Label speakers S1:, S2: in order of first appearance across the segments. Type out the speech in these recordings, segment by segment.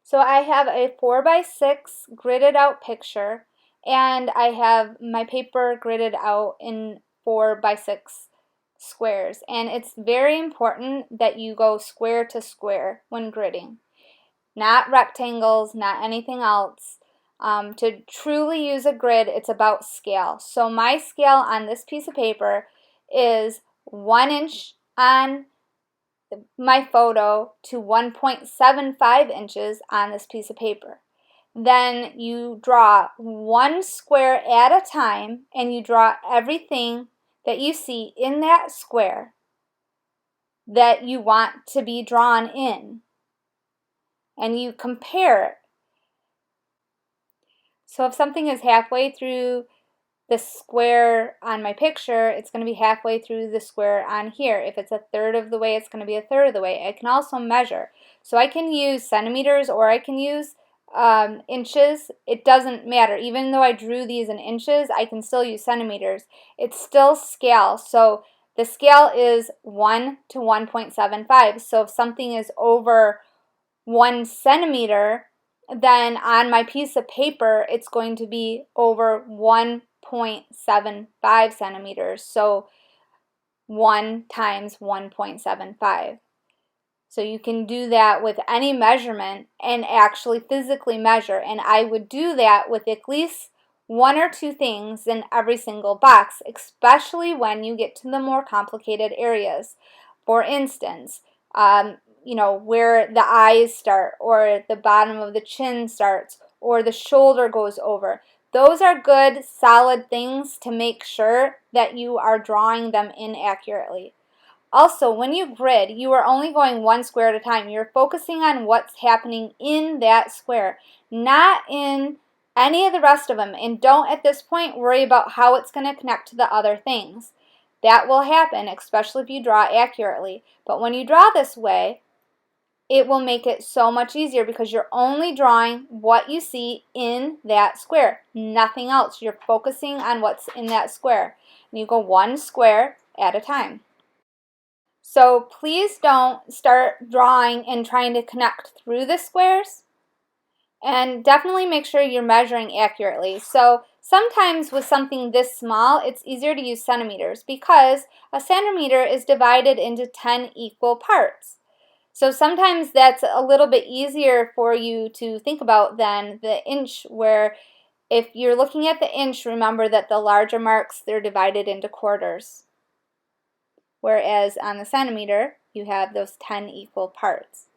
S1: So I have a 4x6 gridded out picture, and I have my paper gridded out in 4x6 squares. And it's very important that you go square to square when gridding, not rectangles, not anything else. To truly use a grid, it's about scale. So my scale on this piece of paper is 1 inch on my photo to 1.75 inches on this piece of paper. Then you draw one square at a time, and you draw everything that you see in that square that you want to be drawn in, and you compare it. So if something is halfway through the square on my picture, it's going to be halfway through the square on here. If it's a third of the way, it's going to be a third of the way. I can also measure. So I can use centimeters, or I can use inches. It doesn't matter. Even though I drew these in inches, I can still use centimeters. It's still scale. So the scale is 1 to 1.75. So if something is over 1 centimeter, then on my piece of paper, it's going to be over 1.75 centimeters. So 1 times 1.75. So you can do that with any measurement and actually physically measure. And I would do that with at least 1 or 2 things in every single box, especially when you get to the more complicated areas. For instance, where the eyes start, or the bottom of the chin starts, or the shoulder goes over. Those are good, solid things to make sure that you are drawing them in accurately. Also, when you grid, you are only going one square at a time. You're focusing on what's happening in that square, not in any of the rest of them. And don't, at this point, worry about how it's going to connect to the other things. That will happen, especially if you draw accurately. But when you draw this way, it will make it so much easier because you're only drawing what you see in that square, nothing else. You're focusing on what's in that square. And you go one square at a time. So please don't start drawing and trying to connect through the squares. And definitely make sure you're measuring accurately. So sometimes with something this small, it's easier to use centimeters because a centimeter is divided into 10 equal parts. So sometimes that's a little bit easier for you to think about than the inch, where if you're looking at the inch, remember that the larger marks, they're divided into quarters. Whereas on the centimeter, you have those 10 equal parts.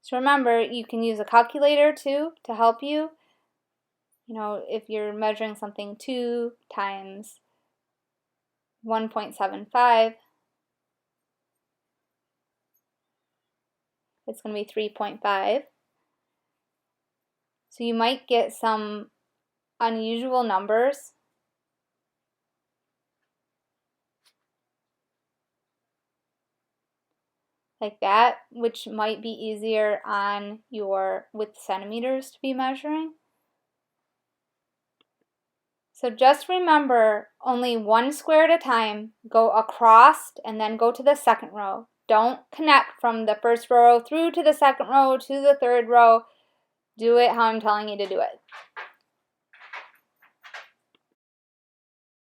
S1: So remember, you can use a calculator too to help you. If you're measuring something 2 times 1.75, it's going to be 3.5. So you might get some unusual numbers. Like that, which might be easier on with centimeters to be measuring. So just remember, only one square at a time, go across and then go to the second row. Don't connect from the first row through to the second row to the third row. Do it how I'm telling you to do it.